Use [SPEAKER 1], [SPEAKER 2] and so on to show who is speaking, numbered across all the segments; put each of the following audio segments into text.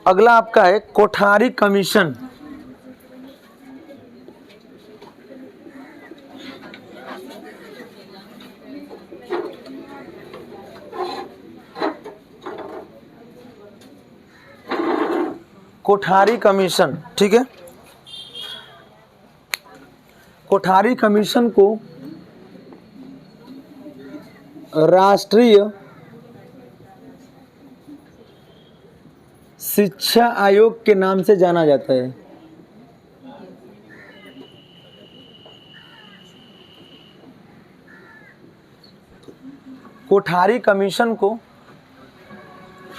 [SPEAKER 1] अगला आपका है कोठारी कमीशन। कोठारी कमीशन, ठीक है। कोठारी कमीशन को राष्ट्रीय शिक्षा आयोग के नाम से जाना जाता है। कोठारी कमीशन को,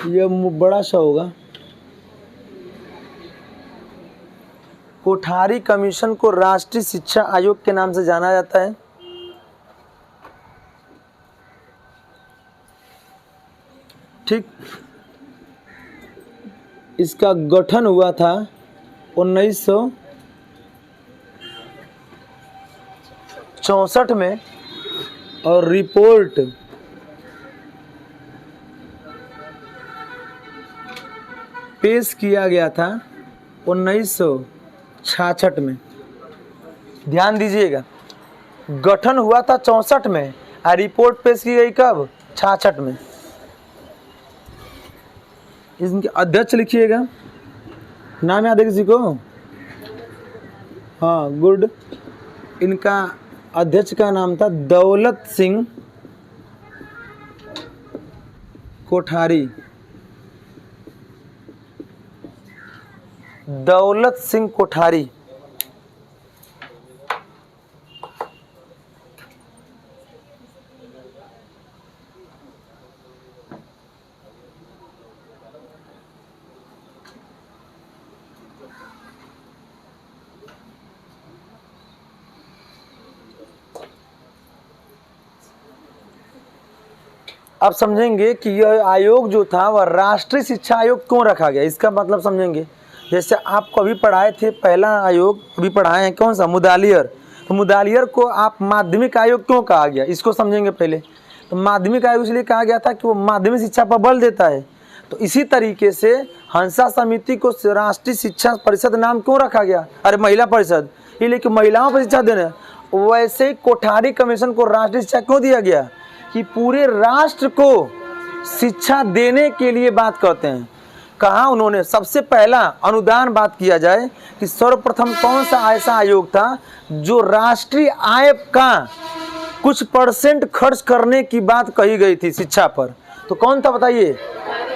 [SPEAKER 1] यह बड़ा सा होगा, कोठारी कमीशन को राष्ट्रीय शिक्षा आयोग के नाम से जाना जाता है। ठीक, इसका गठन हुआ था 1964 में और रिपोर्ट पेश किया गया था 1966 में। ध्यान दीजिएगा, गठन हुआ था 64 में और रिपोर्ट पेश की गई कब? 66 में। इनके अध्यक्ष लिखिएगा, नाम याद है किसी को? हाँ, गुड। इनका अध्यक्ष का नाम था दौलत सिंह कोठारी। दौलत सिंह कोठारी। अब समझेंगे कि यह आयोग जो था वह राष्ट्रीय शिक्षा आयोग क्यों रखा गया, इसका मतलब समझेंगे। जैसे आपको अभी पढ़ाए थे, पहला आयोग अभी पढ़ाए हैं, कौन सा? मुदालियर। तो मुदालियर को आप माध्यमिक आयोग क्यों कहा गया, इसको समझेंगे पहले। तो माध्यमिक आयोग इसलिए कहा गया था कि वो माध्यमिक शिक्षा पर बल देता है। तो इसी तरीके से हंसा समिति को राष्ट्रीय शिक्षा परिषद नाम क्यों रखा गया? अरे महिला परिषद, ये लेकिन महिलाओं पर शिक्षा देना। वैसे कोठारी कमीशन को राष्ट्रीय शिक्षा क्यों दिया गया? कि पूरे राष्ट्र को शिक्षा देने के लिए बात करते हैं। कहा उन्होंने सबसे पहला अनुदान बात किया जाए कि सर्वप्रथम कौन सा ऐसा आयोग था जो राष्ट्रीय आय का कुछ % खर्च करने की बात कही गई थी शिक्षा पर, तो कौन था बताइए?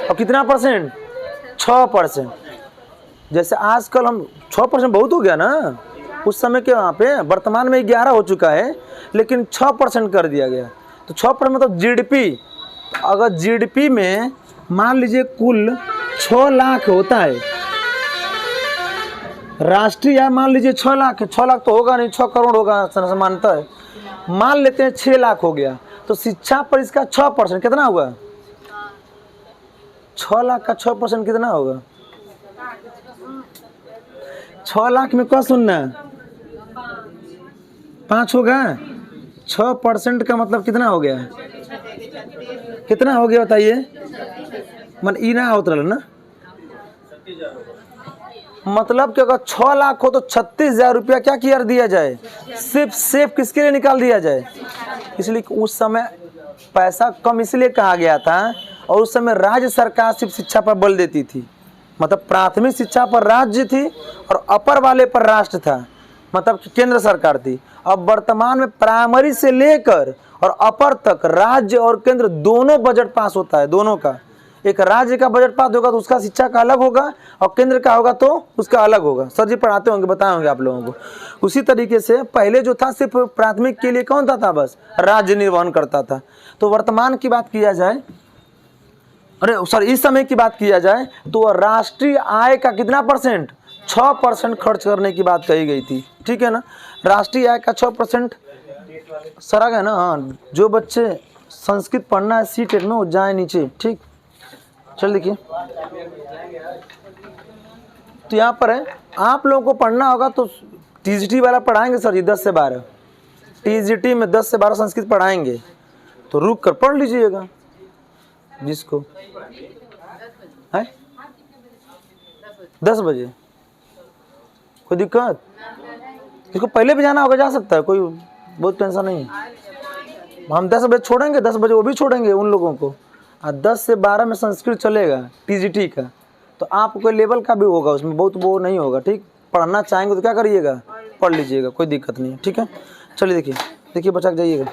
[SPEAKER 1] और कितना %? 6%। जैसे आजकल हम 6% बहुत हो गया ना, उस समय के वहाँ पे वर्तमान में 11 हो चुका है, लेकिन 6% कर दिया गया। तो 6% मतलब जीडीपी। अगर जीडीपी में मान लीजिए कुल 6 लाख होता है, राष्ट्रीय आय मान लीजिए 6 लाख है, 6 लाख तो होगा नहीं, 6 करोड़ होगा मानता है, मान लेते हैं 6 लाख हो गया, तो शिक्षा पर इसका 6% कितना होगा? 6 लाख का 6% कितना होगा? 6 लाख में क्या सुनना? 5 होगा। 6% का मतलब कितना हो गया? कितना हो गया बताइए? मन इना उतरल ना, मतलब कि अगर 6 लाख हो तो 36,000 रुपया क्या किया दिया जाए? सिर्फ किसके लिए निकाल दिया जाए? इसलिए उस समय पैसा कम इसलिए कहा गया था, और उस समय राज्य सरकार सिर्फ शिक्षा पर बल देती थी। मतलब प्राथमिक शिक्षा पर राज्य थी और अपर वाले पर राष्ट्र था, मतलब केंद्र सरकार थी। अब वर्तमान में प्राइमरी से लेकर और अपर तक राज्य और केंद्र दोनों बजट पास होता है, दोनों का। एक राज्य का बजट पास होगा तो उसका शिक्षा का अलग होगा, और केंद्र का होगा तो उसका अलग होगा। सर जी पढ़ाते होंगे, बताए होंगे आप लोगों को। उसी तरीके से पहले जो था सिर्फ प्राथमिक के लिए कौन था बस राज्य निर्वहन करता था। तो वर्तमान की बात किया जाए, अरे सर इस समय की बात किया जाए तो राष्ट्रीय आय का कितना %? 6% खर्च करने की बात कही गई थी, ठीक है ना। राष्ट्रीय आय का 6% सर आ गया ना। हाँ, जो बच्चे संस्कृत पढ़ना है सीटेट में वो जाए नीचे, ठीक। चल देखिए, तो यहाँ पर है, आप लोगों को पढ़ना होगा तो टीजीटी वाला पढ़ाएंगे सर जी 10 से 12। टीजीटी में 10 से 12 संस्कृत पढ़ाएंगे, तो रुक कर पढ़ लीजिएगा जिसको है। 10 बजे, कोई दिक्कत? इसको पहले भी जाना होगा, जा सकता है, कोई बहुत टेंशन नहीं है। हम 10 बजे छोड़ेंगे, 10 बजे वो भी छोड़ेंगे उन लोगों को। 10 से 12 में संस्कृत चलेगा टीजीटी का, तो आपको लेवल का भी होगा, उसमें बहुत वो नहीं होगा। ठीक, पढ़ना चाहेंगे तो क्या करिएगा, पढ़ लीजिएगा, कोई दिक्कत नहीं है। ठीक है, चलिए देखिए देखिए बचा के जाइएगा।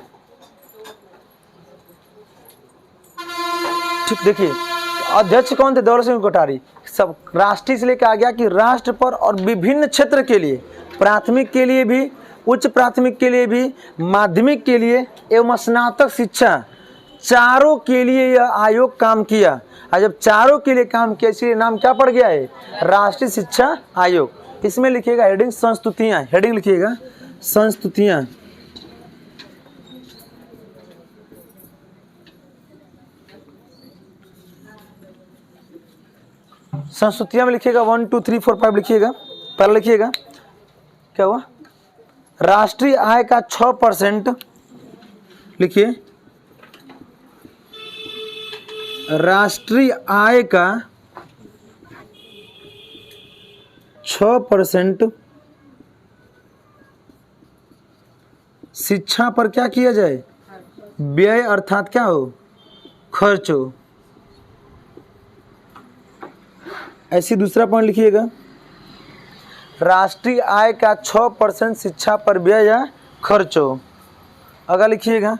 [SPEAKER 1] ठीक, देखिए अध्यक्ष कौन थे, दौलत सिंह कोठारी। सब राष्ट्रीय से लेकर आ गया कि राष्ट्र पर और विभिन्न क्षेत्र के लिए, प्राथमिक के लिए भी, उच्च प्राथमिक के लिए भी, माध्यमिक के लिए एवं स्नातक शिक्षा, चारों के लिए यह आयोग काम किया। और जब चारों के लिए काम किया, इसलिए नाम क्या पड़ गया है, राष्ट्रीय शिक्षा आयोग। इसमें लिखिएगा हेडिंग संस्तुतियां, हेडिंग लिखिएगा संस्तुतियां। संस्तुतियां में लिखिएगा 1 2 3 4 5 लिखिएगा। पहला लिखिएगा क्या हुआ, राष्ट्रीय आय का 6% लिखिए, राष्ट्रीय आय का 6% शिक्षा पर क्या किया जाए, व्यय अर्थात क्या हो, खर्च हो। ऐसी दूसरा पॉइंट लिखिएगा, राष्ट्रीय आय का 6% शिक्षा पर व्यय या खर्च हो। अगला लिखिएगा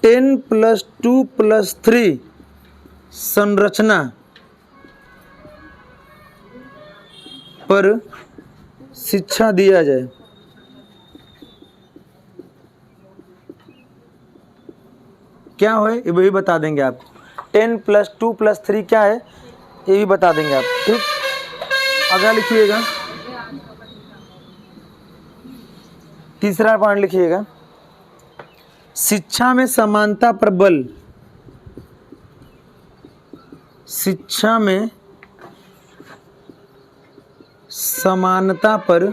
[SPEAKER 1] 10 + 2 + 3 संरचना पर शिक्षा दिया जाए। क्या है ये भी बता देंगे आपको। 10 + 2 + 3 क्या है ये भी बता देंगे आप। ठीक, अगला लिखिएगा तीसरा पॉइंट लिखिएगा, शिक्षा में समानता पर बल। शिक्षा में समानता पर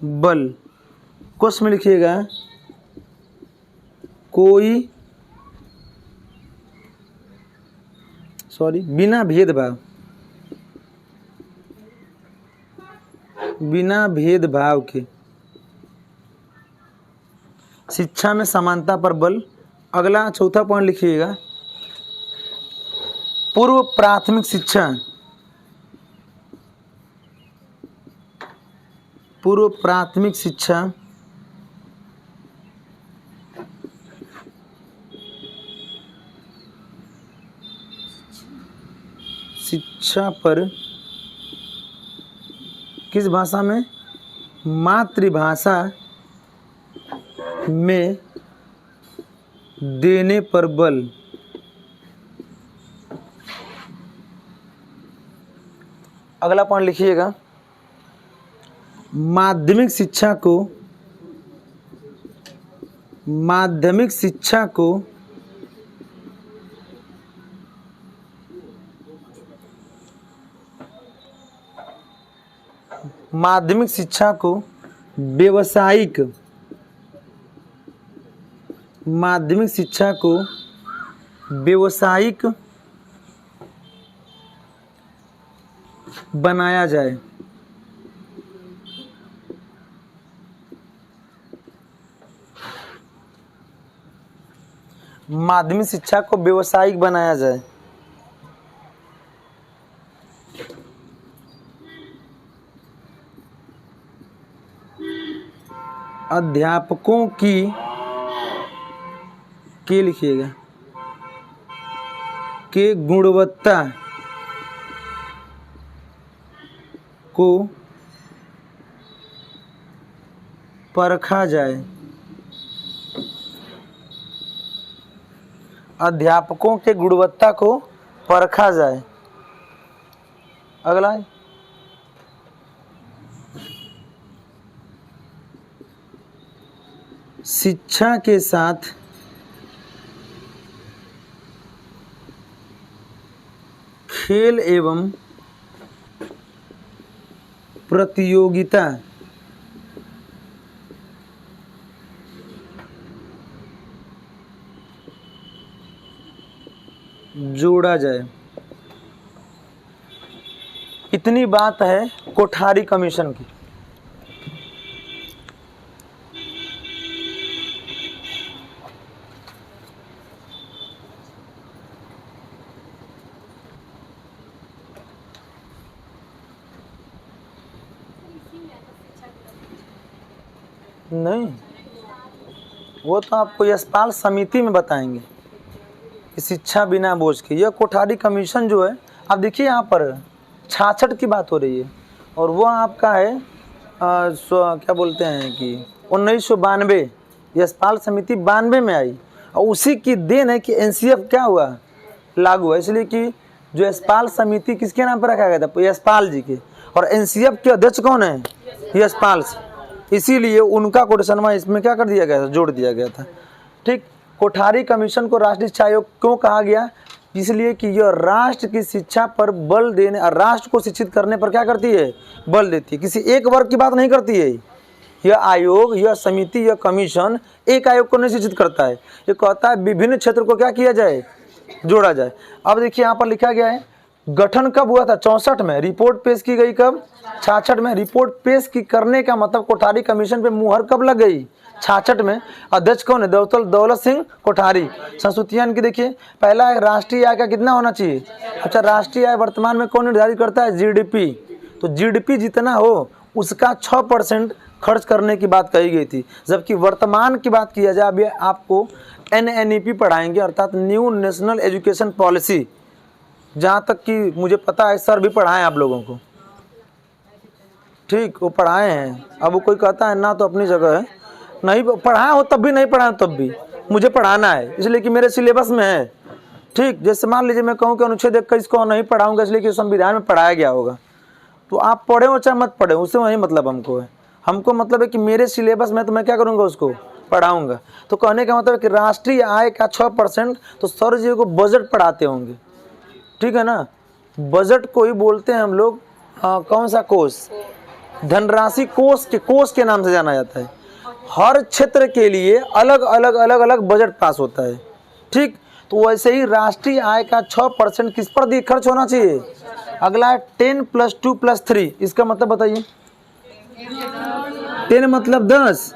[SPEAKER 1] बल। क्वेश्चन में लिखिएगा कोई बिना भेदभाव, बिना भेदभाव के शिक्षा में समानता पर बल। अगला चौथा पॉइंट लिखिएगा पूर्व प्राथमिक शिक्षा, पूर्व प्राथमिक शिक्षा शिक्षा पर किस भाषा में, मातृभाषा में देने पर बल। अगला पॉइंट लिखिएगा माध्यमिक शिक्षा को, माध्यमिक शिक्षा को माध्यमिक शिक्षा को व्यावसायिक, माध्यमिक शिक्षा को व्यावसायिक बनाया जाए। माध्यमिक शिक्षा को व्यावसायिक बनाया जाए। अध्यापकों की के लिखिएगा के गुणवत्ता को परखा जाए। अध्यापकों के गुणवत्ता को परखा जाए। अगला शिक्षा के साथ खेल एवं प्रतियोगिता जोड़ा जाए। इतनी बात है कोठारी कमीशन की। नहीं, वो तो आपको यशपाल समिति में बताएंगे कि शिक्षा बिना बोझ के। यह कोठारी कमीशन जो है, आप देखिए यहाँ पर 66 की बात हो रही है और वो आपका है क्या बोलते हैं कि 1992 यशपाल समिति 92 में आई और उसी की देन है कि एनसीएफ क्या हुआ, लागू हुआ। इसलिए कि जो यशपाल समिति किसके नाम पर रखा गया था, यशपाल जी के, और एनसीएफ के अध्यक्ष कौन है, यशपाल से, इसीलिए उनका कोटेशनवा इसमें क्या कर दिया गया था, जोड़ दिया गया था। ठीक, कोठारी कमीशन को राष्ट्रीय शिक्षा आयोग क्यों कहा गया, इसलिए कि यह राष्ट्र की शिक्षा पर बल देने और राष्ट्र को शिक्षित करने पर क्या करती है, बल देती है। किसी एक वर्ग की बात नहीं करती है। यह आयोग, यह समिति, यह कमीशन एक आयोग को नहीं शिक्षित करता है, ये कहता है विभिन्न क्षेत्र को क्या किया जाए, जोड़ा जाए। अब देखिए यहाँ पर लिखा गया है गठन कब हुआ था, 64 में। रिपोर्ट पेश की गई कब, 66 में। रिपोर्ट पेश की करने का मतलब कोठारी कमीशन पे मुहर कब लग गई, 66 में। अध्यक्ष कौन है, दौलत सिंह कोठारी। संस्तुतियां इनकी देखिए, पहला है राष्ट्रीय आय का कितना होना चाहिए। अच्छा, राष्ट्रीय आय वर्तमान में कौन निर्धारित करता है, जीडीपी। तो जीडीपी जितना हो उसका 6% खर्च करने की बात कही गई थी, जबकि वर्तमान की बात किया जाए अभी आपको NNEP पढ़ाएंगे, अर्थात न्यू नेशनल एजुकेशन पॉलिसी। जहाँ तक कि मुझे पता है सर भी पढ़ाएं आप लोगों को, ठीक, वो पढ़ाए हैं। अब वो कोई कहता है ना तो अपनी जगह है, नहीं पढ़ाया हो तब भी, नहीं पढ़ाया तब भी मुझे पढ़ाना है, इसलिए कि मेरे सिलेबस में है। ठीक, जैसे मान लीजिए मैं कहूँ कि अनुच्छेद 21 को नहीं पढ़ाऊँगा इसलिए कि संविधान में पढ़ाया गया होगा, तो आप पढ़े हो चाहे मत पढ़े, उससे वही मतलब हमको है। हमको मतलब है कि मेरे सिलेबस में तो मैं क्या करूँगा, उसको पढ़ाऊँगा। तो कहने का मतलब है कि राष्ट्रीय आय का 6%, तो सर जी को बजट पढ़ाते होंगे, ठीक है ना। बजट को ही बोलते हैं हम लोग कौन सा कोष, धनराशि कोष के नाम से जाना जाता है। हर क्षेत्र के लिए अलग अलग बजट पास होता है। ठीक, तो वैसे ही राष्ट्रीय आय का 6% किस पर खर्च होना चाहिए। अगला है 10 + 2 + 3, इसका मतलब बताइए। 10 मतलब 10,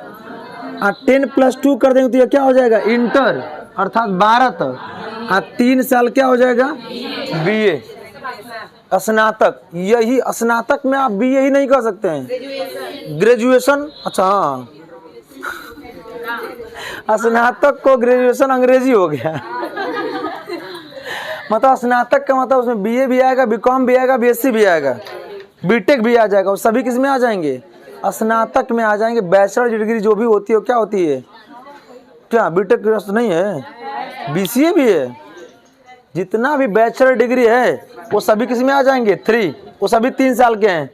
[SPEAKER 1] 10 + 2 कर देंगे तो ये क्या हो जाएगा, इंटर, अर्थात 12 तक। 3 साल क्या हो जाएगा, बीए, स्नातक। यही स्नातक में आप बीए ही नहीं कर सकते हैं, ग्रेजुएशन। अच्छा हाँ, स्नातक को ग्रेजुएशन अंग्रेजी हो गया। मतलब स्नातक का मतलब उसमें बीए भी आएगा, बीकॉम भी आएगा, बीएससी भी आएगा, बीटेक भी आ जाएगा, और सभी किस में आ जाएंगे, स्नातक में आ जाएंगे। बैचलर डिग्री जो भी होती है क्या होती है, क्या बीटेक नहीं है, बीसीए भी है। जितना भी बैचलर डिग्री है वो सभी किस में आ जाएंगे, 3, वो सभी 3 साल के हैं,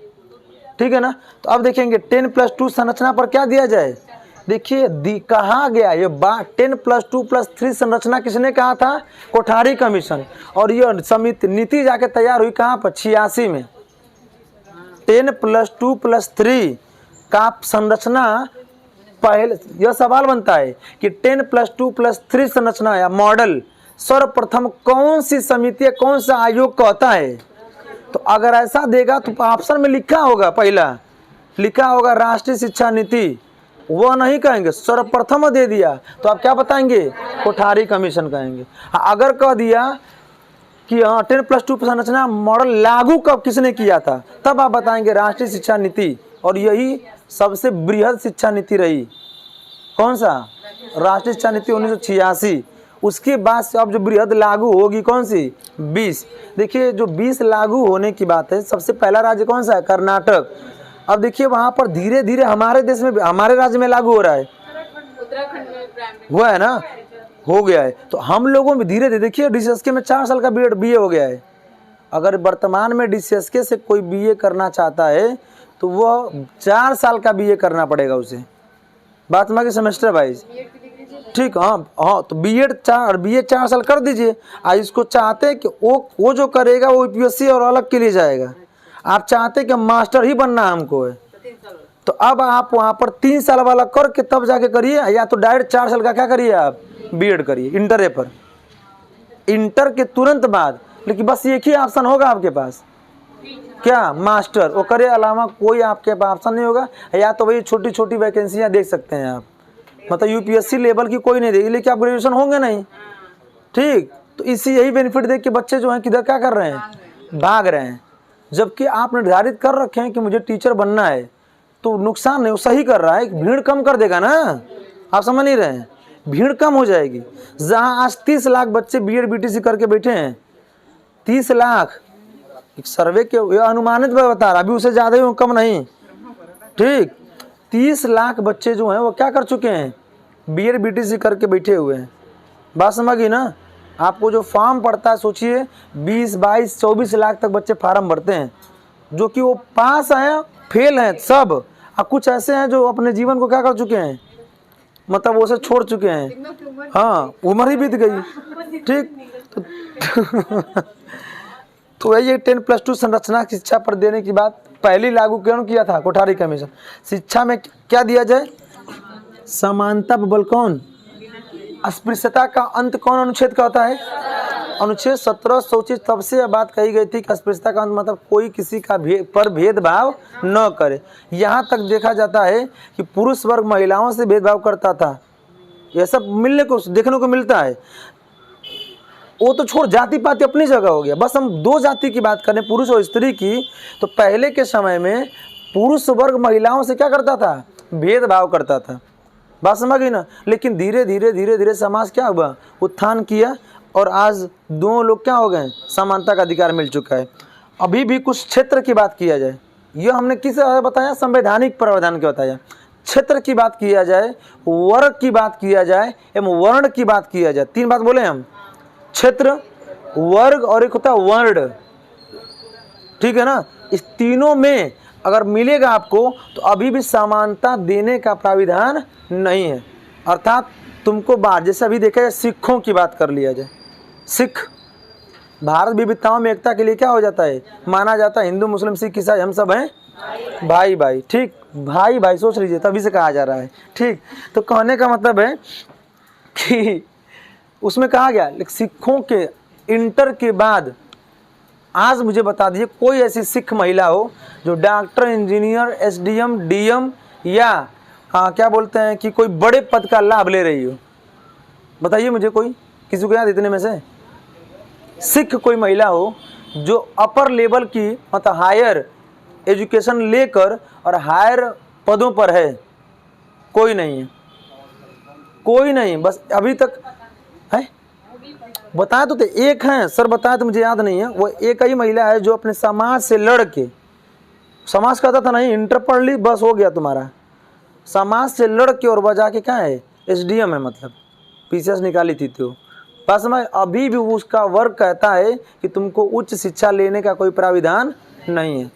[SPEAKER 1] ठीक है ना। तो अब देखेंगे 10 + 2 संरचना पर क्या दिया जाए। देखिए कहा गया ये 10 + 2 + 3 संरचना किसने कहा था, कोठारी कमीशन। और ये समिति नीति जाके तैयार हुई कहाँ पर, 86 में। 10 + 2 + 3 का संरचना पहले, यह सवाल बनता है कि 10 + 2 + 3 संरचना या मॉडल सर्वप्रथम कौन सी समिति, कौन सा आयोग कहता है। तो अगर ऐसा देगा तो ऑप्शन में लिखा होगा, पहला लिखा होगा राष्ट्रीय शिक्षा नीति, वह नहीं कहेंगे। सर्वप्रथम दे दिया तो आप क्या बताएंगे, कोठारी कमीशन कहेंगे। अगर कह दिया कि हाँ 10 + 2 संरचना मॉडल लागू कब किसने किया था, तब आप बताएंगे राष्ट्रीय शिक्षा नीति। और यही सबसे बृहद शिक्षा नीति रही, कौन सा, राष्ट्रीय शिक्षा नीति 1986। उसके बाद से अब जो बृहद लागू होगी कौन सी, 20। देखिए जो 20 लागू होने की बात है, सबसे पहला राज्य कौन सा है, कर्नाटक। अब देखिए वहाँ पर धीरे धीरे हमारे देश में, हमारे राज्य में लागू हो रहा है, हुआ है ना, हो गया है। तो हम लोगों में धीरे धीरे, देखिए DCSK में 4 साल का बीए हो गया है। अगर वर्तमान में DCSK से कोई बीए करना चाहता है तो वह 4 साल का बीए करना पड़ेगा उसे, बात में सेमेस्टर वाइज। ठीक, हाँ तो बीए 4 साल कर दीजिए। आज इसको चाहते हैं कि वो जो करेगा वो UPSC और अलग के लिए जाएगा। आप चाहते हैं कि मास्टर ही बनना हमको है, तो अब आप वहाँ पर 3 साल वाला करके तब जाके करिए, या तो डायरेक्ट 4 साल का क्या करिए आप, बीएड करिए इंटर पर, इंटर के तुरंत बाद। लेकिन बस एक ही ऑप्शन होगा आपके पास, क्या मास्टर, वो करे अलावा कोई आपके पास ऑप्शन नहीं होगा। या तो वही छोटी छोटी वैकेंसियाँ देख सकते हैं आप, मतलब यूपीएससी लेवल की कोई नहीं देगी, लेकिन आप ग्रेजुएशन होंगे नहीं, ठीक। तो इसी यही बेनिफिट देख के बच्चे जो हैं किधर क्या कर रहे हैं, भाग रहे हैं। जबकि आप निर्धारित कर रखे हैं कि मुझे टीचर बनना है, तो नुकसान नहीं, वो सही कर रहा है, भीड़ कम कर देगा ना। आप समझ नहीं रहे हैं, भीड़ कम हो जाएगी। जहाँ आज 30 लाख बच्चे बीएड बीटीसी करके बैठे हैं, 30 लाख, एक सर्वे के अनुमानित बता रहा, अभी उसे ज़्यादा ही कम नहीं, ठीक। 30 लाख बच्चे जो हैं वो क्या कर चुके हैं, बीएड बीटीसी करके बैठे हुए हैं। बात समझिए ना। आपको जो फॉर्म पड़ता है, सोचिए 20, 22, 24 लाख तक बच्चे फार्म भरते हैं, जो कि वो पास हैं, फेल हैं सब, और कुछ ऐसे हैं जो अपने जीवन को क्या कर चुके हैं, मतलब वो से छोड़ चुके हैं, हाँ उम्र ही बीत गई, ठीक। तो ये 10+2 संरचना शिक्षा पर देने की बात पहली लागू क्यों किया था कोठारी कमीशन। शिक्षा में क्या दिया जाए, समानता बल कौन, अस्पृश्यता का अंत कौन अनुच्छेद का होता है, अनुच्छेद 17 सोचित। तब से यह बात कही गई थी कि अस्पृश्यता का अंत मतलब कोई किसी का पर भेदभाव न करे। यहाँ तक देखा जाता है कि पुरुष वर्ग महिलाओं से भेदभाव करता था, यह सब मिलने को देखने को मिलता है। वो तो छोड़, जाति पाति अपनी जगह हो गया, बस हम दो जाति की बात करें, पुरुष और स्त्री की। तो पहले के समय में पुरुष वर्ग महिलाओं से क्या करता था, भेदभाव करता था। बात समझ गई ना। लेकिन धीरे धीरे समाज क्या हुआ, उत्थान किया, और आज दोनों लोग क्या हो गए, समानता का अधिकार मिल चुका है। अभी भी कुछ क्षेत्र की बात किया जाए, यह हमने किस बताया, संवैधानिक प्रावधान के बताया। क्षेत्र की बात किया जाए, वर्ग की बात किया जाए, एवं वर्ण की बात किया जाए। 3 बात बोले हम, क्षेत्र, वर्ग और एक होता है वर्ण, ठीक है ना। इस तीनों में अगर मिलेगा आपको, तो अभी भी समानता देने का प्राविधान नहीं है। अर्थात तुमको बाहर, जैसे अभी देखा जाए सिखों की बात कर लिया जाए, सिख भारत विविधताओं में एकता के लिए क्या हो जाता है, माना जाता है। हिंदू मुस्लिम सिख ईसाई हम सब हैं भाई भाई, ठीक, भाई भाई सोच लीजिए, तभी से कहा जा रहा है, ठीक। तो कहने का मतलब है कि उसमें कहा गया, लेकिन सिखों के इंटर के बाद आज मुझे बता दीजिए कोई ऐसी सिख महिला हो जो डॉक्टर, इंजीनियर, एसडीएम, डीएम या क्या बोलते हैं कि कोई बड़े पद का लाभ ले रही हो, बताइए मुझे कोई, किसी को याद इतने में से सिख कोई महिला हो जो अपर लेवल की मतलब हायर एजुकेशन लेकर और हायर पदों पर है, कोई नहीं है, कोई नहीं। बस अभी तक है, बताया तो एक हैं सर, बताया तो मुझे याद नहीं है, वो एक ही महिला है जो अपने समाज से लड़ के, समाज कहता था नहीं इंटर पढ़ ली बस हो गया तुम्हारा, समाज से लड़ के और बजा के क्या है, एसडीएम है, मतलब पीसीएस निकाली थी। तो बस मैं अभी भी उसका वर्ग कहता है कि तुमको उच्च शिक्षा लेने का कोई प्राविधान नहीं है।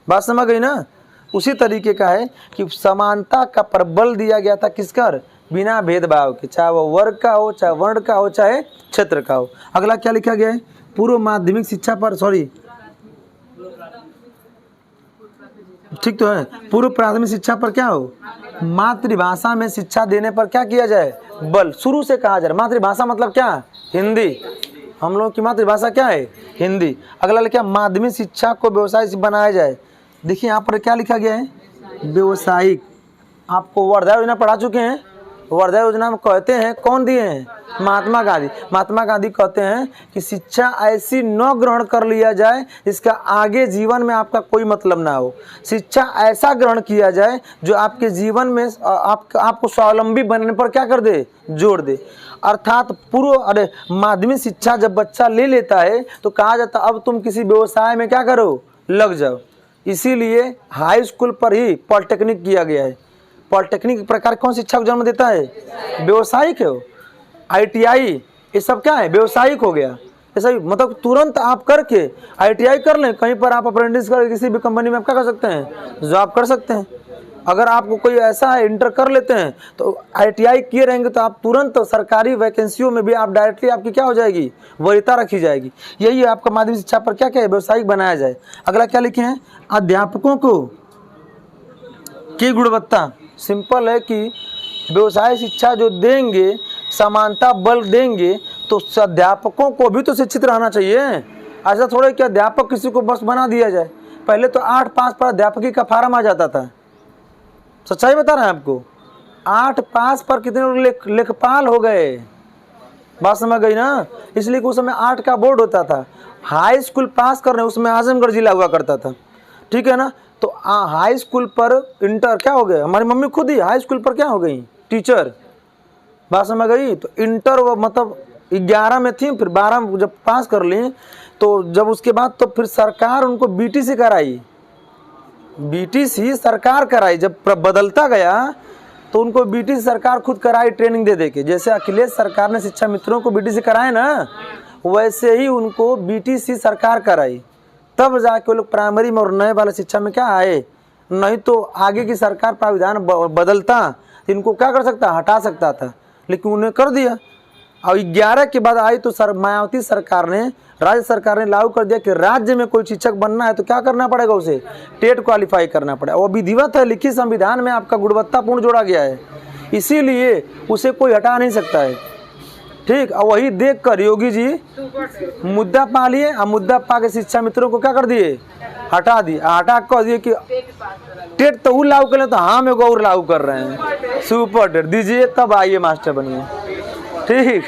[SPEAKER 1] बात समझ गई ना। उसी तरीके का है कि समानता का प्रबल दिया गया था किसकर, बिना भेदभाव के, चाहे वो वर्ग का हो, चाहे वर्ण का हो, चाहे क्षेत्र का हो। अगला क्या लिखा गया है, पूर्व माध्यमिक शिक्षा पर, सॉरी ठीक तो है, पूर्व प्राथमिक शिक्षा पर क्या हो, मातृभाषा में शिक्षा देने पर क्या किया जाए, बल। शुरू से कहा जा रहा है मातृभाषा मतलब क्या, हिंदी, हम लोग की मातृभाषा क्या है, हिंदी। अगला लिखा माध्यमिक शिक्षा को व्यवसाय बनाया जाए। देखिए यहाँ पर क्या लिखा गया है, व्यवसायिक। आपको वर्धा योजना पढ़ा चुके हैं, वर्धा योजना में कहते हैं कौन दिए हैं, महात्मा गांधी। महात्मा गांधी कहते हैं कि शिक्षा ऐसी न ग्रहण कर लिया जाए जिसका आगे जीवन में आपका कोई मतलब ना हो, शिक्षा ऐसा ग्रहण किया जाए जो आपके जीवन में आपको स्वावलंबी बनने पर क्या कर दे, जोड़ दे। अर्थात माध्यमिक शिक्षा जब बच्चा ले लेता है तो कहा जाता है अब तुम किसी व्यवसाय में क्या करो, लग जाओ। इसीलिए हाई स्कूल पर ही पॉलिटेक्निक किया गया है। पॉलिटेक्निक प्रकार कौन शिक्षा को जन्म देता है, व्यवसायिक है। आईटीआई ये सब क्या है, व्यवसायिक हो गया। ऐसा मतलब तुरंत आप करके आईटीआई कर लें, कहीं पर आप अप्रेंटिस करके किसी भी कंपनी में आप क्या कर सकते हैं, जॉब कर सकते हैं। अगर आपको कोई ऐसा है इंटर कर लेते हैं तो आईटीआई किए रहेंगे तो आप तुरंत सरकारी वैकेंसियों में भी आप डायरेक्टली आपकी क्या हो जाएगी, वरीयता रखी जाएगी। यही है आपका माध्यमिक शिक्षा पर क्या क्या है, व्यवसायिक बनाया जाए। अगला क्या लिखे हैं, अध्यापकों को की गुणवत्ता। सिंपल है कि व्यवसाय शिक्षा जो देंगे, समानता बल देंगे, तो अध्यापकों को भी तो शिक्षित रहना चाहिए। ऐसा थोड़ा कि अध्यापक किसी को बस बना दिया जाए। पहले तो 8 पास पर अध्यापकी का फार्म आ जाता था, सच्चाई बता रहे हैं आपको। 8 पास पर कितने लोग लेखपाल हो गए, बात समझ गई ना। इसलिए उस समय 8 का बोर्ड होता था। हाई स्कूल पास करने उसमें आजमगढ़ जिला हुआ करता था, ठीक है ना। तो हाई स्कूल पर इंटर क्या हो गए, हमारी मम्मी खुद ही हाई स्कूल पर क्या हो गई, टीचर, बात समझ गई। तो इंटर वो मतलब 11 में थी, फिर 12 जब पास कर ली तो जब उसके बाद तो फिर सरकार उनको बीटीसी कराई, बीटीसी सरकार कराई। जब बदलता गया तो उनको बीटीसी सरकार खुद कराई ट्रेनिंग दे दे के। जैसे अखिलेश सरकार ने शिक्षा मित्रों को बीटीसी कराए ना, वैसे ही उनको बीटीसी सरकार कराई, तब जाके वो लोग प्राइमरी में और नए वाले शिक्षा में क्या आए। नहीं तो आगे की सरकार प्राविधान बदलता इनको क्या कर सकता, हटा सकता था, लेकिन उन्हें कर दिया। और 11 के बाद आई तो मायावती सरकार ने, राज्य सरकार ने लागू कर दिया कि राज्य में कोई शिक्षक बनना है तो क्या करना पड़ेगा, उसे टेट क्वालिफाई करना पड़ेगा। वो विधिवत है, लिखित संविधान में आपका गुणवत्तापूर्ण जोड़ा गया है, इसीलिए उसे कोई हटा नहीं सकता है, ठीक। और वही देख कर योगी जी मुद्दा पा लिए, और मुद्दा पा के शिक्षा मित्रों को क्या कर दिए, हटा दिए। हटा कर दिए कि टेट तो वो लागू कर ले, तो हम एगो और लागू कर रहे हैं, सुपर टेट दीजिए तब आइए मास्टर बनिए, ठीक।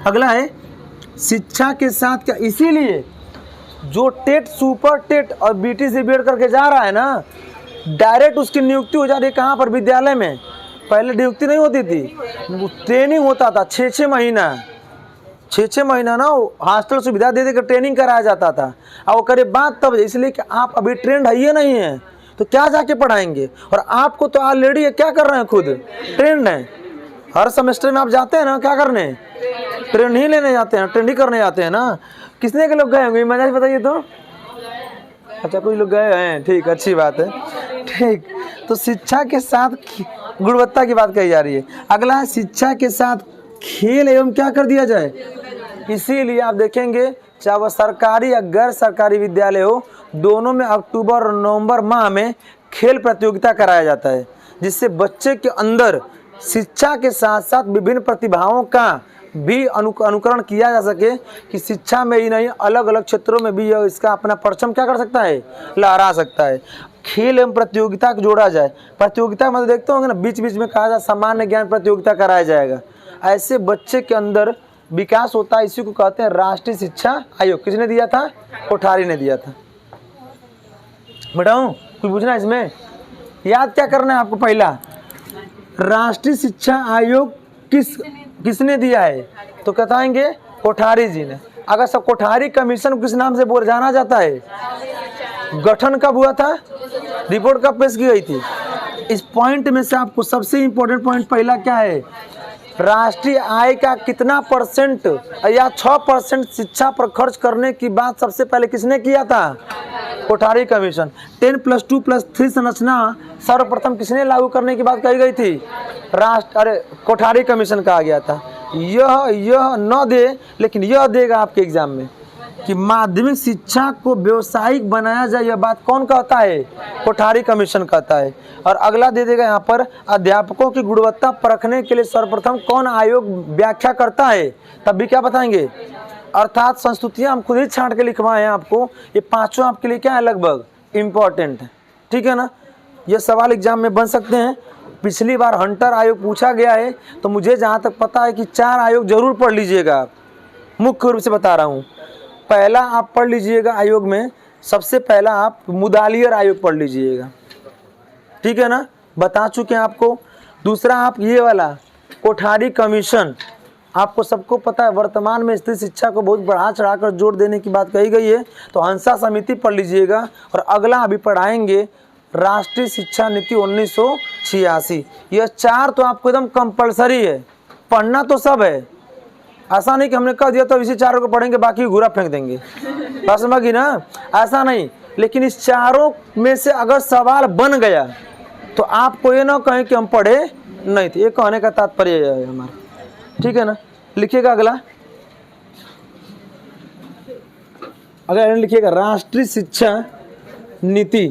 [SPEAKER 1] अगला है शिक्षा के साथ क्या, इसीलिए जो टेट सुपर टेट और बीटीसी बीएड करके जा रहा है ना, डायरेक्ट उसकी नियुक्ति हो जा रही है कहाँ पर, विद्यालय में। पहले नियुक्ति नहीं होती थी, ट्रेनिंग होता था 6-6 महीना, 6-6 महीना ना हॉस्टल सुविधा दे देकर ट्रेनिंग कराया जाता था। और वो करे बात तब, इसलिए कि आप अभी ट्रेंड है ही नहीं है तो क्या जाके पढ़ाएंगे। और आपको तो ऑलरेडी क्या कर रहे हैं, खुद ट्रेंड है। हर सेमेस्टर में आप जाते हैं ना, क्या करने, ट्रेंड ही लेने जाते हैं, ट्रेंड ही करने जाते हैं ना। किसने के लोग गए होंगे मजा बताइए तो, अच्छा कुछ लोग गए हैं, ठीक, अच्छी बात है, ठीक। तो शिक्षा के साथ गुणवत्ता की बात कही जा रही है। अगला है शिक्षा के साथ खेल एवं क्या कर दिया जाए। इसीलिए आप देखेंगे चाहे वह सरकारी या गैर सरकारी विद्यालय हो, दोनों में अक्टूबर और नवंबर माह में खेल प्रतियोगिता कराया जाता है, जिससे बच्चे के अंदर शिक्षा के साथ साथ विभिन्न प्रतिभाओं का भी अनुकरण किया जा सके, कि शिक्षा में ही नहीं अलग अलग क्षेत्रों में भी इसका अपना परचम क्या कर सकता है, लहरा सकता है। खेल एवं प्रतियोगिता को जोड़ा जाए। प्रतियोगिता मतलब देखते होंगे ना, बीच बीच में कहा जाए सामान्य ज्ञान प्रतियोगिता कराया जाएगा। ऐसे बच्चे के अंदर विकास होता है, इसी को कहते हैं राष्ट्रीय शिक्षा आयोग। किसने दिया था, कोठारी ने दिया था। बताऊं कुछ पूछना इसमें, याद क्या करना है आपको, पहला राष्ट्रीय शिक्षा आयोग किसने दिया है, तो बताएंगे कोठारी जी ने। अगर सब कोठारी कमीशन किस नाम से बोल जाना जाता है, गठन कब हुआ था, रिपोर्ट कब पेश की गई थी। इस पॉइंट में से आपको सबसे इंपॉर्टेंट पॉइंट पहला क्या है, राष्ट्रीय आय का कितना परसेंट या 6% शिक्षा पर खर्च करने की बात सबसे पहले किसने किया था, कोठारी कमीशन। 10+2+3 संरचना सर्वप्रथम किसने लागू करने की बात कही गई थी, कोठारी कमीशन कहा गया था। यह न दे, लेकिन यह देगा आपके एग्जाम में कि माध्यमिक शिक्षा को व्यावसायिक बनाया जाए, यह बात कौन कहता है, कोठारी कमीशन कहता है। और अगला दे देगा यहाँ पर, अध्यापकों की गुणवत्ता परखने के लिए सर्वप्रथम कौन आयोग व्याख्या करता है, तब भी क्या बताएंगे। अर्थात संस्तुतियाँ हम खुद ही छांट के लिखवाए हैं आपको, ये पांचों आपके लिए क्या है, लगभग इम्पोर्टेंट है, ठीक है ना। ये सवाल एग्जाम में बन सकते हैं। पिछली बार हंटर आयोग पूछा गया है, तो मुझे जहाँ तक पता है कि 4 आयोग जरूर पढ़ लीजिएगा आप, मुख्य रूप से बता रहा हूँ। पहला आप पढ़ लीजिएगा आयोग में, सबसे पहला आप मुदालियर आयोग पढ़ लीजिएगा, ठीक है ना, बता चुके हैं आपको। दूसरा आप ये वाला कोठारी कमीशन, आपको सबको पता है वर्तमान में स्त्री शिक्षा को बहुत बढ़ा चढ़ाकर जोर देने की बात कही गई है, तो हंसा समिति पढ़ लीजिएगा। और अगला अभी पढ़ाएंगे राष्ट्रीय शिक्षा नीति 1986। यह 4 तो आपको एकदम कंपलसरी है, पढ़ना तो सब है, ऐसा नहीं कि हमने कह दिया तो इसी 4 को पढ़ेंगे बाकी घूरा फेंक देंगे, बस समझी ना, ऐसा नहीं। लेकिन इस 4 में से अगर सवाल बन गया तो आपको ये ना कहें कि हम पढ़े नहीं थे, ये कहने का तात्पर्य है हमारा, ठीक है ना। लिखिएगा अगला, अगर लिखिएगा राष्ट्रीय शिक्षा नीति